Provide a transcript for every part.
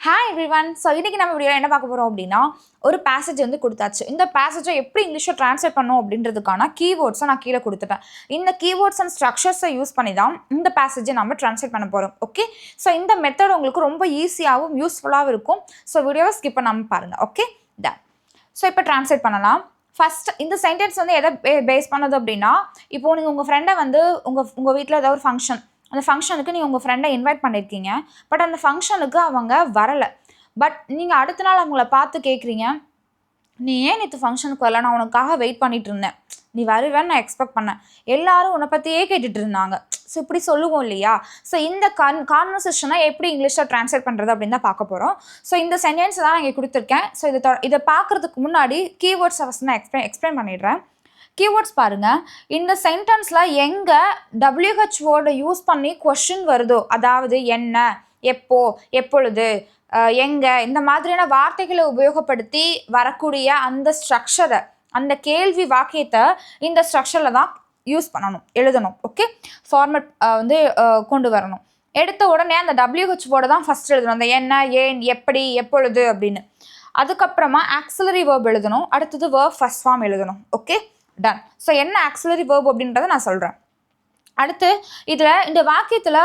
Hi everyone. So இன்றைக்கி நம்ம வீடியோவில் என்ன பார்க்க போகிறோம் அப்படின்னா, ஒரு பேசேஜ் வந்து கொடுத்தாச்சு. இந்த பேசேஜை எப்படி இங்கிலீஷில் ட்ரான்ஸ்லேட் பண்ணணும் அப்படின்றதுக்கான கீவேர்ட்ஸை நான் கீழே கொடுத்துட்டேன். இந்த கீவேர்ட்ஸ் அண்ட் ஸ்ட்ரக்சர்ஸை யூஸ் பண்ணி தான் இந்த பேசேஜை நம்ம ட்ரான்ஸ்லேட் பண்ண போகிறோம். ஓகே, ஸோ இந்த மெத்தட் உங்களுக்கு ரொம்ப ஈஸியாகவும் யூஸ்ஃபுல்லாகவும் இருக்கும். ஸோ வீடியோவை ஸ்கிப் பண்ணாமல் பாருங்கள். Okay, done. ஸோ இப்போ ட்ரான்ஸ்லேட் பண்ணலாம். ஃபஸ்ட் இந்த சென்டென்ஸ் வந்து எதை பேஸ் பண்ணது அப்படின்னா, இப்போது நீங்கள் உங்கள் ஃப்ரெண்டை வந்து உங்கள் வீட்டில் ஏதாவது ஒரு ஃபங்க்ஷன், அந்த ஃபங்க்ஷனுக்கு நீங்கள் உங்கள் ஃப்ரெண்டை இன்வைட் பண்ணியிருக்கீங்க. பட் அந்த ஃபங்க்ஷனுக்கு அவங்க வரலை. பட் நீங்கள் அடுத்த நாள் அவங்கள பார்த்து கேட்குறீங்க, நீ ஏன் நேற்று ஃபங்க்ஷனுக்கு வரல? நான் உனக்காக வெயிட் பண்ணிட்டு இருந்தேன், நீ வருவேன்னு நான் எக்ஸ்பெக்ட் பண்ணேன், எல்லாரும் உன்னை பற்றியே கேட்டுட்டு இருந்தாங்க. ஸோ இப்படி சொல்லுவோம் இல்லையா? ஸோ இந்த கான்வர்சேஷனை எப்படி இங்கிலீஷில் ட்ரான்ஸ்லேட் பண்ணுறது அப்படின்னு தான் பார்க்க போகிறோம். ஸோ இந்த சென்டென்ஸ் தான் நான் இங்கே கொடுத்துருக்கேன். ஸோ இதை பார்க்குறதுக்கு முன்னாடி கீவேர்ட்ஸை ஃபஸ்ட் நான் எக்ஸ்பிளைன் பண்ணிடுறேன். கீவேர்ட்ஸ் பாருங்கள். இந்த சென்டென்ஸில் எங்கே WH வேர்டை யூஸ் பண்ணி கொஷின் வருதோ, அதாவது என்ன, எப்போ, எப்பொழுது, எங்கே, இந்த மாதிரியான வார்த்தைகளை உபயோகப்படுத்தி வரக்கூடிய அந்த ஸ்ட்ரக்சரை, அந்த கேள்வி வாக்கியத்தை இந்த ஸ்ட்ரக்சரில் தான் யூஸ் பண்ணணும், எழுதணும். ஓகே, ஃபார்மேட் வந்து கொண்டு வரணும். எடுத்த உடனே அந்த WH வேர்டை தான் ஃபஸ்ட் எழுதணும். அந்த என்ன, ஏன், எப்படி, எப்பொழுது அப்படின்னு. அதுக்கப்புறமா ஆக்சிலரி வேர்ப் எழுதணும். அடுத்தது வேர்ப் ஃபர்ஸ்ட் ஃபார்ம் எழுதணும். Okay, done. ஸோ என்ன ஆக்சிலரி வேர்ப் அப்படின்றத நான் சொல்கிறேன். அடுத்து இதில் இந்த வாக்கியத்தில்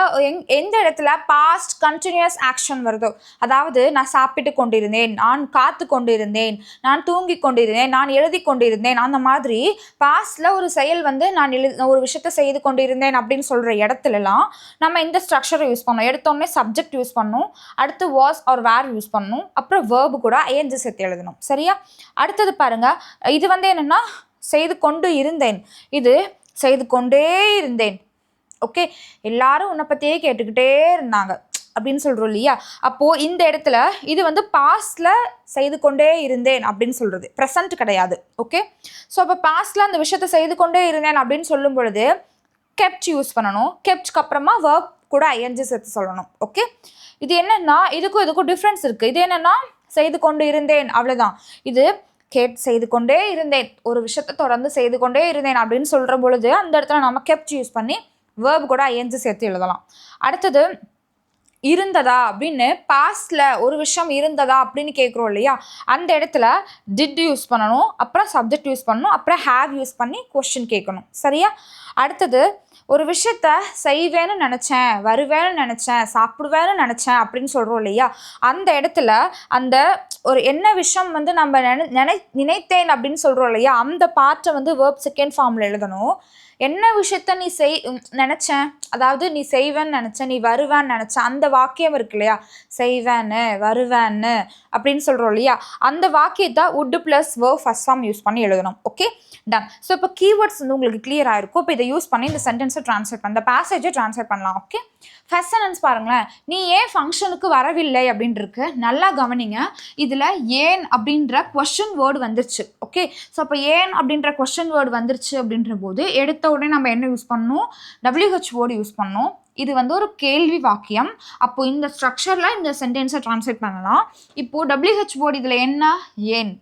எந்த இடத்துல பாஸ்ட் கண்டினியூஸ் ஆக்ஷன் வருதோ, அதாவது நான் சாப்பிட்டு கொண்டிருந்தேன், நான் காத்து கொண்டிருந்தேன், நான் தூங்கி கொண்டிருந்தேன், நான் எழுதி கொண்டிருந்தேன், அந்த மாதிரி பாஸ்டில் ஒரு செயல் வந்து நான் ஒரு விஷயத்தை செய்து கொண்டிருந்தேன் அப்படின்னு சொல்கிற இடத்துலலாம் நம்ம இந்த ஸ்ட்ரக்சரை யூஸ் பண்ணணும். எடுத்தோடனே சப்ஜெக்ட் யூஸ் பண்ணணும், அடுத்து வாஸ் ஆர் வேர் யூஸ் பண்ணணும், அப்புறம் வேர்பு கூட ஐஎன்ஜி சேர்த்து எழுதணும். சரியா? அடுத்தது பாருங்கள், இது வந்து என்னென்னா செய்து கொண்டு இருந்தேன், இது செய்து கொண்டே இருந்தேன். ஓகே, எல்லாரும் உன்னை பற்றியே கேட்டுக்கிட்டே இருந்தாங்க அப்படின்னு சொல்கிறோம் இல்லையா? அப்போது இந்த இடத்துல இது வந்து பாஸ்டில் செய்து கொண்டே இருந்தேன் அப்படின்னு சொல்கிறது, ப்ரெசன்ட் கிடையாது. ஓகே, ஸோ அப்போ பாஸ்டில் அந்த விஷயத்தை செய்து கொண்டே இருந்தேன் அப்படின்னு சொல்லும் பொழுது கெப்ட் யூஸ் பண்ணணும். கெப்ட்க்கு அப்புறமா வேர்ப் கூட ஐஎன்ஜி சேர்த்து சொல்லணும். ஓகே, இது என்னென்னா இதுக்கும் டிஃப்ரென்ஸ் இருக்குது. இது என்னென்னா செய்து கொண்டு இருந்தேன், அவ்வளோதான். இது செய்து கொண்டே இருந்தேன், ஒரு விஷயத்தை தொடர்ந்து செய்து கொண்டே இருந்தேன் அப்படின்னு சொல்கிற பொழுது அந்த இடத்துல நம்ம கெப்ட் யூஸ் பண்ணி வேர்பு கூட ஐஎன்ஜி சேர்த்து எழுதலாம். அடுத்தது இருந்ததா அப்படின்னு, பாஸ்டில் ஒரு விஷயம் இருந்ததா அப்படின்னு கேட்குறோம் இல்லையா? அந்த இடத்துல டிட் யூஸ் பண்ணணும், அப்புறம் சப்ஜெக்ட் யூஸ் பண்ணணும், அப்புறம் ஹேவ் யூஸ் பண்ணி கொஸ்டின் கேட்கணும். சரியா? அடுத்தது ஒரு விஷயத்த செய்வேன்னு நினச்சேன், வருவேன்னு நினச்சேன், சாப்பிடுவேன்னு நினச்சேன் அப்படின்னு சொல்கிறோம் இல்லையா? அந்த இடத்துல அந்த ஒரு என்ன விஷயம் வந்து நம்ம நினைத்தேன் அப்படின்னு சொல்கிறோம் இல்லையா? அந்த பார்ட்டை வந்து வேர்ப் செகண்ட் ஃபார்மில் எழுதணும். என்ன விஷயத்த நீ நினச்சேன், அதாவது நீ செய்வேன்னு நினச்சேன், நீ வருவேன்னு நினச்சேன், அந்த வாக்கியம் இருக்கு இல்லையா? செய்வேன்னு, வருவேன்னு அப்படின்னு சொல்கிறோம் இல்லையா? அந்த வாக்கியத்தை would plus verb first form use பண்ணி எழுதணும். Okay, done. ஸோ இப்போ கீவேர்ட்ஸ் வந்து உங்களுக்கு கிளியர் ஆகிருக்கும். இப்போ இதை யூஸ் பண்ணி இந்த சென்டென்ஸை ட்ரான்ஸ்லேட் பண்ண, இந்த பேசேஜை ட்ரான்ஸ்லேட் பண்ணலாம். ஓகே, ஃபர்ஸ்ட் சென்டென்ஸ் பாருங்களேன். நீ ஏன் ஃபங்க்ஷனுக்கு வரவில்லை அப்படின்னு இருக்கு. நல்லா கவனிங்க. இதில் ஏன் அப்படின்ற கொஸ்டின் வேர்டு வந்துருச்சு. ஓகே, ஸோ அப்போ ஏன் அப்படின்ற கொஸ்டின் வேர்டு வந்துருச்சு அப்படின்ற போது எடுத்த உடனே நம்ம என்ன யூஸ் பண்ணணும்? WH வேர்டு யூஸ் பண்ணணும். இது வந்து ஒரு கேள்வி வாக்கியம். அப்போ இந்த ஸ்ட்ரக்சரில் இந்த சென்டென்ஸை ட்ரான்ஸ்லேட் பண்ணலாம். இப்போது WH வேர்டு இதில் என்ன? ஏன்.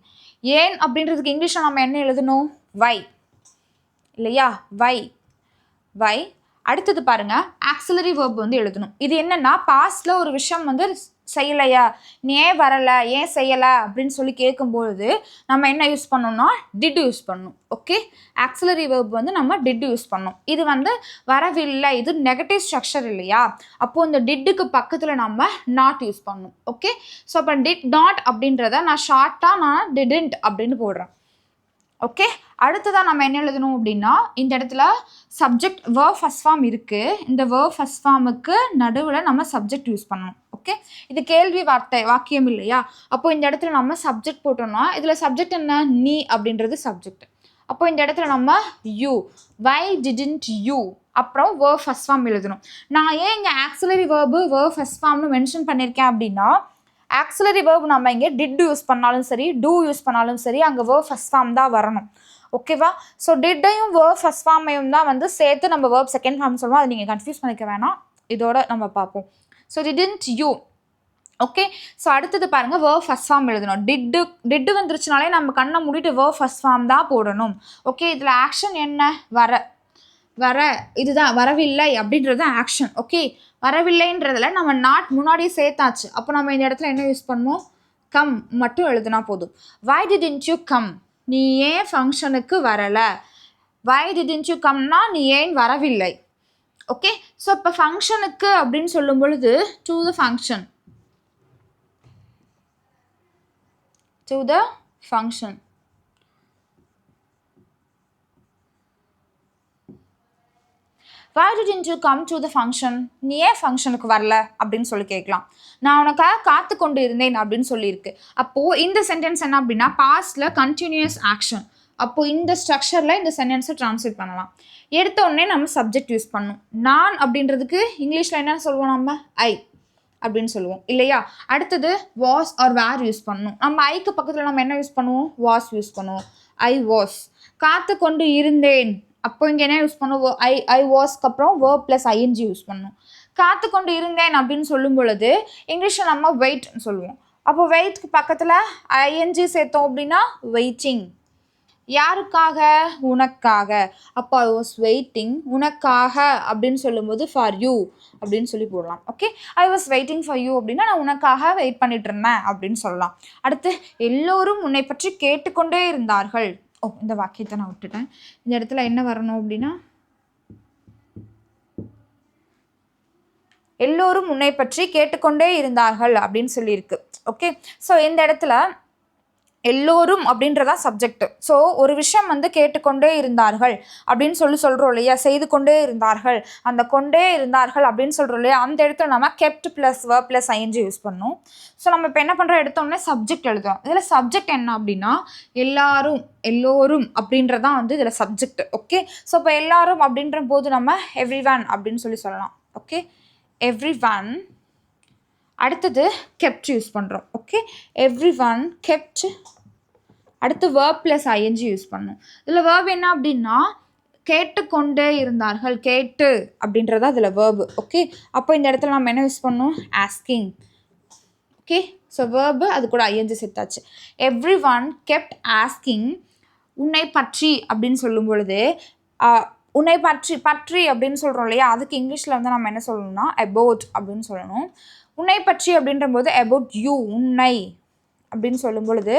ஏன் அப்படின்றதுக்கு இங்கிலீஷில் நம்ம என்ன எழுதணும்? வை இல்லையா? வை. அடுத்தது பாருங்க, ஆக்சிலரி வேர்ப் வந்து எழுதணும். இது என்னன்னா பாஸ்ட்ல ஒரு விஷயம் வந்து செய்யலையா, நீ ஏன் வரலை, ஏன் செய்யலை அப்படின்னு சொல்லி கேட்கும்பொழுது நம்ம என்ன யூஸ் பண்ணோம்னா டிட் யூஸ் பண்ணணும். ஓகே, ஆக்சிலரி வேர்ப் வந்து நம்ம டிட் யூஸ் பண்ணணும். இது வந்து வரவில்லை, இது நெகட்டிவ் ஸ்ட்ரக்சர் இல்லையா? அப்போது இந்த டிட்டுக்கு பக்கத்தில் நம்ம நாட் யூஸ் பண்ணணும். ஓகே, ஸோ அப்போ டிட் நாட் அப்படின்றத நான் ஷார்ட்டாக நான் டிடன்ட் அப்படின்னு போடுறேன். ஓகே, அடுத்ததாக நம்ம என்ன எழுதணும் அப்படின்னா, இந்த இடத்துல சப்ஜெக்ட் வேர்ப் ஃபர்ஸ்ட் ஃபார்ம் இருக்குது. இந்த வேர்ப் ஃபர்ஸ்ட் ஃபார்முக்கு நடுவில் நம்ம சப்ஜெக்ட் யூஸ் பண்ணணும். ஓகே, இது கேள்வி வாக்கியம் இல்லையா? அப்போது இந்த இடத்துல நம்ம சப்ஜெக்ட் போட்டோம்னா இதில் சப்ஜெக்ட் என்ன? நீ அப்படின்றது சப்ஜெக்ட். அப்போ இந்த இடத்துல நம்ம யூ, வை டிடன்ட் யூ, அப்புறம் வேர்ப் ஃபர்ஸ்ட் ஃபார்ம் எழுதணும். நான் ஏன் இங்கே ஆக்சிலரி வேர்பு வேர்ப் ஃபர்ஸ்ட் ஃபார்ம்னு மென்ஷன் பண்ணியிருக்கேன் அப்படின்னா, ஆக்சிலரி வேர்ப் நம்ம இங்கே டிட் யூஸ் பண்ணாலும் சரி, டூ யூஸ் பண்ணாலும் சரி, அங்கே வேர்ப் ஃபர்ஸ்ட் ஃபார்ம் தான் வரணும். ஓகேவா? ஸோ டிட்டையும் வேர்ப் ஃபர்ஸ்ட் ஃபார்மையும் தான் வந்து சேர்த்து நம்ம வேர்ப் செகண்ட் ஃபார்ம் சொல்லுவோம். அதை நீங்கள் கன்ஃபியூஸ் பண்ணிக்க வேணாம், இதோட நம்ம பார்ப்போம். So didn't you. Okay, so அடுத்தது பாருங்கள், வேர்ப் ஃபர்ஸ்ட் ஃபார்ம் எழுதணும். டிட்டு வந்துருச்சுனாலே நம்ம கண்ணை மூடிட்டு வேர்ப் ஃபர்ஸ்ட் ஃபார்ம் தான் போடணும். ஓகே, இதில் ஆக்ஷன் என்ன? வர இதுதான் வரவில்லை அப்படின்றது ஆக்ஷன். ஓகே, வரவில்லைன்றதுல நம்ம நாட் முன்னாடியே சேர்த்தாச்சு. அப்போ நம்ம இந்த இடத்துல என்ன யூஸ் பண்ணுவோம்? கம் மட்டும் எழுதுனா போதும். வை டிடன்ட் யூ கம்? நீ ஏன் ஃபங்க்ஷனுக்கு வரலை? வை டிடன்ட் யூ கம்னா நீ ஏன் வரவில்லை. ஓகே, ஸோ இப்போ ஃபங்க்ஷனுக்கு அப்படின்னு சொல்லும் பொழுது to the function, to the function. Why didn't you come to the function? நீ ஏன் ஃபங்க்ஷனுக்கு வரல அப்படின்னு சொல்லி கேட்கலாம். நான் உனக்காக காத்து கொண்டு இருந்தேன் அப்படின்னு சொல்லியிருக்கு. அப்போது இந்த சென்டென்ஸ் என்ன அப்படின்னா பாஸ்டில் கண்டினியூஸ் ஆக்ஷன். அப்போது இந்த ஸ்ட்ரக்சரில் இந்த சென்டென்ஸை ட்ரான்ஸ்லேட் பண்ணலாம். எடுத்த உடனே நம்ம சப்ஜெக்ட் யூஸ் பண்ணணும். நான் அப்படின்றதுக்கு இங்கிலீஷில் என்ன சொல்லுவோம்? நம்ம ஐ அப்படின்னு சொல்லுவோம் இல்லையா? அடுத்தது வாஸ் ஆர் வேர் யூஸ் பண்ணணும். நம்ம ஐக்கு பக்கத்தில் நம்ம என்ன யூஸ் பண்ணுவோம்? வாஸ் யூஸ் பண்ணுவோம். I was. காத்து கொண்டு இருந்தேன், அப்போ இங்கே என்ன யூஸ் பண்ணுவோம்? ஐ வாஸ்க்கு அப்புறம் வேர்ப் ப்ளஸ் ஐஎன்ஜி யூஸ் பண்ணணும். காத்து கொண்டு இருந்தேன் அப்படின்னு சொல்லும் பொழுது இங்கிலீஷில் நம்ம வெயிட்னு சொல்லுவோம். அப்போ வெயிட்க்கு பக்கத்தில் ஐஎன்ஜி சேர்த்தோம் அப்படின்னா வெயிட்டிங். யாருக்காக? உனக்காக. அப்போ ஐ வாஸ் வெயிட்டிங் உனக்காக அப்படின்னு சொல்லும்போது ஃபார் யூ அப்படின்னு சொல்லி போடலாம். Okay, I was waiting for you அப்படின்னா நான் உனக்காக வெயிட் பண்ணிட்டு இருந்தேன் அப்படின்னு சொல்லலாம். அடுத்து எல்லோரும் உன்னை பற்றி கேட்டுக்கொண்டே இருந்தார்கள். இந்த வாக்கியத்தை நான் விட்டுட்டேன். இந்த இடத்துல என்ன வரணும் அப்படின்னா எல்லோரும் உன்னை பற்றி கேட்டுக்கொண்டே இருந்தார்கள் அப்படின்னு சொல்லியிருக்கு. ஓகே, ஸோ இந்த இடத்துல எல்லோரும் அப்படின்றதா சப்ஜெக்ட். ஸோ ஒரு விஷயம் வந்து கேட்டுக்கொண்டே இருந்தார்கள் அப்படின்னு சொல்கிறோம் இல்லையா? செய்து கொண்டே இருந்தார்கள், அந்த கொண்டே இருந்தார்கள் அப்படின்னு சொல்கிறோம் இல்லையா? அந்த இடத்துல நம்ம kept plus verb plus ING use பண்ணணும். ஸோ நம்ம இப்போ என்ன பண்ணுறோம்? எடுத்தோடனே சப்ஜெக்ட் எழுதுறோம். இதில் சப்ஜெக்ட் என்ன அப்படின்னா எல்லாரும், எல்லோரும் அப்படின்றதான் வந்து இதில் சப்ஜெக்ட். ஓகே, ஸோ இப்போ எல்லாரும் அப்படின்ற போது நம்ம எவ்ரி ஒன் அப்படின்னு சொல்லலாம். Okay, every one. அடுத்தது கெப்ட் யூஸ் பண்ணுறோம். Okay, every one kept. அடுத்து வேர்ப் ப்ளஸ் ஐஎன்ஜி யூஸ் பண்ணணும். இதில் வேர்ப் என்ன அப்படின்னா கேட்டுக்கொண்டே இருந்தார்கள். கேட்டு அப்படின்றதா இதில் வேர்பு. ஓகே, அப்போ இந்த இடத்துல நம்ம என்ன யூஸ் பண்ணணும்? ஆஸ்கிங். ஓகே, ஸோ வேர்பு அது கூட ஐஎன்ஜி சேர்த்தாச்சு. Every one kept asking. உன்னை பற்றி அப்படின்னு சொல்லும் பொழுது உன்னை பற்றி அப்படின்னு சொல்கிறோம் இல்லையா? அதுக்கு இங்கிலீஷில் வந்து நம்ம என்ன சொல்லணும்னா அபவுட் அப்படின்னு சொல்லணும். உன்னை பற்றி அப்படின்ற போது அபவுட் யூ, உன்னை அப்படின்னு சொல்லும் பொழுது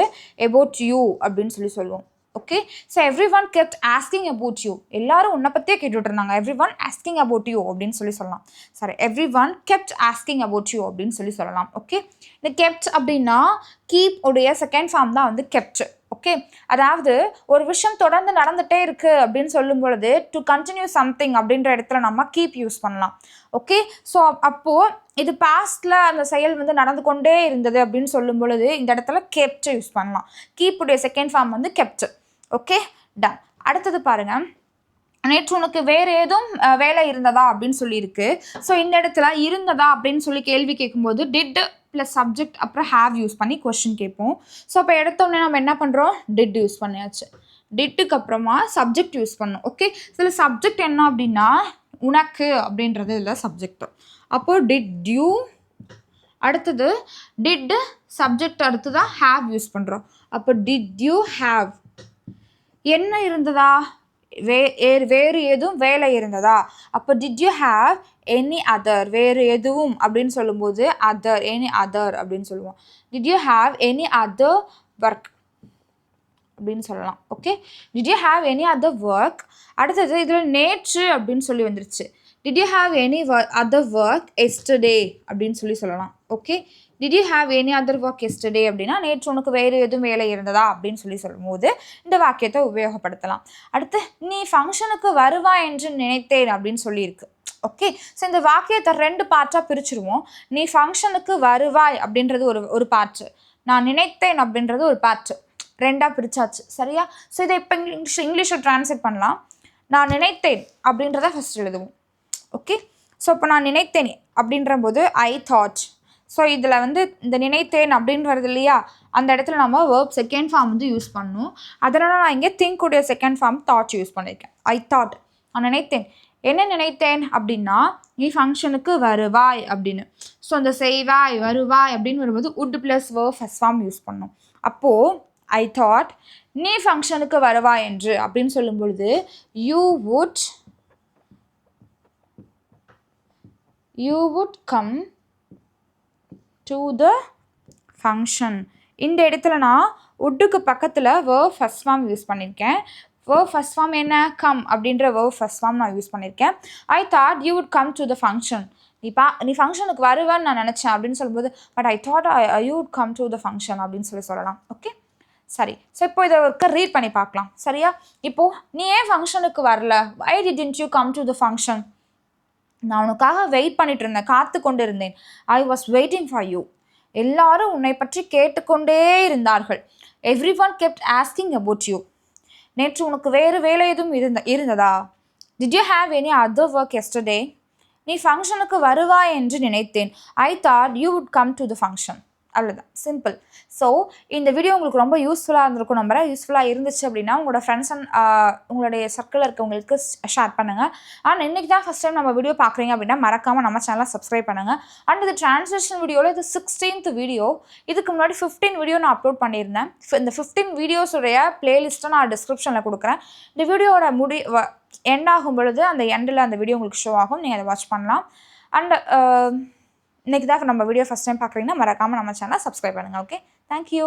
அபவுட் யூ அப்படின்னு சொல்லுவோம். Okay, so every one kept asking about you. எல்லாரும் உன்னை பற்றியே கேட்டுட்டு இருந்தாங்க. Every one asking about you அப்படின்னு சொல்லலாம். Sorry, every one kept asking about you அப்படின்னு சொல்லலாம். ஓகே, இந்த கெப்ட் அப்படின்னா கீப் உடைய செகண்ட் ஃபார்ம் தான் வந்து கெப்ட். ஓகே, அதாவது ஒரு விஷயம் தொடர்ந்து நடந்துகிட்டே இருக்குது அப்படின்னு சொல்லும் பொழுது டு கண்டினியூ சம்திங் அப்படின்ற இடத்துல நம்ம கீப் யூஸ் பண்ணலாம். ஓகே, ஸோ அப்போது இது பாஸ்டில் அந்த செயல் வந்து நடந்து கொண்டே இருந்தது அப்படின்னு சொல்லும் பொழுது இந்த இடத்துல கெப்ட் யூஸ் பண்ணலாம். கீப்புடைய செகண்ட் ஃபார்ம் வந்து கெப்ட். Okay, done. அடுத்தது பாருங்கள், நேற்று உனக்கு வேறு ஏதும் வேலை இருந்ததா அப்படின்னு சொல்லியிருக்கு. ஸோ இந்த இடத்துல இருந்ததா அப்படின்னு சொல்லி கேள்வி கேட்கும்போது டிட் ப்ளஸ் சப்ஜெக்ட் அப்புறம் ஹேவ் யூஸ் பண்ணி கொஸ்டின் கேட்போம். ஸோ அப்போ எடுத்தோடனே நம்ம என்ன பண்ணுறோம்? டிட் யூஸ் பண்ணியாச்சு. டிட்டுக்கு அப்புறமா சப்ஜெக்ட் யூஸ் பண்ணோம். ஓகே, சில சப்ஜெக்ட் என்ன அப்படின்னா உனக்கு அப்படின்றது இல்லை சப்ஜெக்ட். அப்போது டிட் யூ. அடுத்தது டிட் சப்ஜெக்ட் அடுத்து தான் ஹேவ் யூஸ் பண்ணுறோம். அப்போ டிட் யூ ஹேவ். என்ன இருந்ததா? வேறு எதுவும் வேலை இருந்ததா? அப்போ did you have any other. வேறு எதுவும் அப்படின்னு சொல்லும்போது அதர், எனி அதர் அப்படின்னு சொல்லுவோம். Did you have any other work அப்படின்னு சொல்லலாம். Okay, did you have any other work. அடுத்தது இதில் நேற்று அப்படின்னு சொல்லி வந்துருச்சு. Did you have any other work yesterday அப்படின்னு சொல்லலாம். Okay, did you have any other work yesterday அப்படின்னா நேற்று உனக்கு வேறு எதுவும் வேலை இருந்ததா அப்படின்னு சொல்லும்போது இந்த வாக்கியத்தை உபயோகப்படுத்தலாம். அடுத்து நீ ஃபங்க்ஷனுக்கு வருவா என்று நினைத்தேன் அப்படின்னு சொல்லியிருக்கு. ஓகே, ஸோ இந்த வாக்கியத்தை 2 பார்ட்டாக பிரிச்சுருவோம். நீ ஃபங்க்ஷனுக்கு வருவாய் அப்படின்றது ஒரு பார்ட்டு, நான் நினைத்தேன் அப்படின்றது ஒரு பார்ட்டு. 2ஆக பிரிச்சாச்சு. சரியா? ஸோ இதை இப்போ இங்கிலீஷில் ட்ரான்ஸ்லேட் பண்ணலாம். நான் நினைத்தேன் அப்படின்றத ஃபஸ்ட் எழுதுவோம். ஓகே, ஸோ இப்போ நான் நினைத்தேன் அப்படின்ற போது ஐ தாட். ஸோ இதில் வந்து இந்த நினைத்தேன் அப்படின்னு வருது இல்லையா? அந்த இடத்துல நம்ம வேர்ப் செகண்ட் ஃபார்ம் வந்து யூஸ் பண்ணணும். அதனால் நான் இங்கே திங்க் உடைய செகண்ட் ஃபார்ம் தாட் யூஸ் பண்ணியிருக்கேன். ஐ தாட், நான் நினைத்தேன். என்ன நினைத்தேன் அப்படின்னா நீ ஃபங்க்ஷனுக்கு வருவாய் அப்படின்னு. ஸோ அந்த செய்வாய் வருவாய் அப்படின்னு வரும்போது would plus verb first form use பண்ணணும். அப்போது ஐ தாட் நீ ஃபங்க்ஷனுக்கு வருவாய் என்று அப்படின்னு சொல்லும் பொழுது you would you would come to the function. இந்த இடத்துல நான் வுட்டுக்கு பக்கத்தில் வேர்ப் ஃபர்ஸ்ட் ஃபார்ம் யூஸ் பண்ணியிருக்கேன். வேர்ப் ஃபர்ஸ்ட் ஃபார்ம் என்ன? கம் அப்படின்ற வேர்ப் ஃபர்ஸ்ட் ஃபார்ம் நான் யூஸ் பண்ணியிருக்கேன். ஐ thought you would come to the function. நீ ஃபங்க்ஷனுக்கு வருவேன்னு நான் நினச்சேன் அப்படின்னு சொல்லும்போது but I thought you would come to the function அப்படின்னு சொல்லலாம். ஓகே, சரி. ஸோ இப்போ இதை ஒருக்க ரீட் பண்ணி பார்க்கலாம். சரியா? இப்போது நீ ஏன் ஃபங்க்ஷனுக்கு வரல? Why didn't you come to the function? நான் உனக்காக வெயிட் பண்ணிட்டு இருந்தேன், காத்து கொண்டு இருந்தேன். I was waiting for you. எல்லாரும் உன்னை பற்றி கேட்டுக்கொண்டே இருந்தார்கள். Everyone kept asking about you. நேற்று உனக்கு வேறு வேலை எதுவும் இருந்ததா? Did you have any other work yesterday? நீ ஃபங்க்ஷனுக்கு வருவாய் என்று நினைத்தேன். I thought you would come to the function. அவ்வளோதான், சிம்பிள். ஸோ இந்த வீடியோ உங்களுக்கு ரொம்ப யூஸ்ஃபுல்லாக இருந்திருக்கும் நம்புறேன். யூஸ்ஃபுல்லாக இருந்துச்சு அப்படின்னா உங்களோட ஃப்ரெண்ட்ஸ் அண்ட் உங்களுடைய சர்க்கிளில் இருக்கவங்களுக்கு ஷேர் பண்ணுங்கள். ஆனால் இன்றைக்கி தான் ஃபஸ்ட் டைம் நம்ம வீடியோ பார்க்குறீங்க அப்படின்னா மறக்காமல் நம்ம சேனலை சப்ஸ்கிரைப் பண்ணுங்கள். அண்ட் இது டிரான்ஸ்லேஷன் வீடியோவில் இது 16th வீடியோ. இதுக்கு முன்னாடி 15 வீடியோ நான் அப்லோட் பண்ணியிருந்தேன். இந்த 15 வீடியோஸுடைய பிளேலிஸ்ட்டை நான் டிஸ்கிரிப்ஷனில் கொடுக்குறேன். இந்த வீடியோவோட எண்ட் ஆகும் பொழுது அந்த எண்டில் அந்த வீடியோ உங்களுக்கு ஷோ ஆகும், நீங்கள் அதை வாட்ச் பண்ணலாம். அண்ட் இன்றைக்கி தான் நம்ம வீடியோ ஃபஸ்ட் டைம் பார்க்குறீங்கன்னா மறக்காமல் நம்ம சேனலை சப்ஸ்கிரைப் பண்ணுங்கள். Okay, thank you.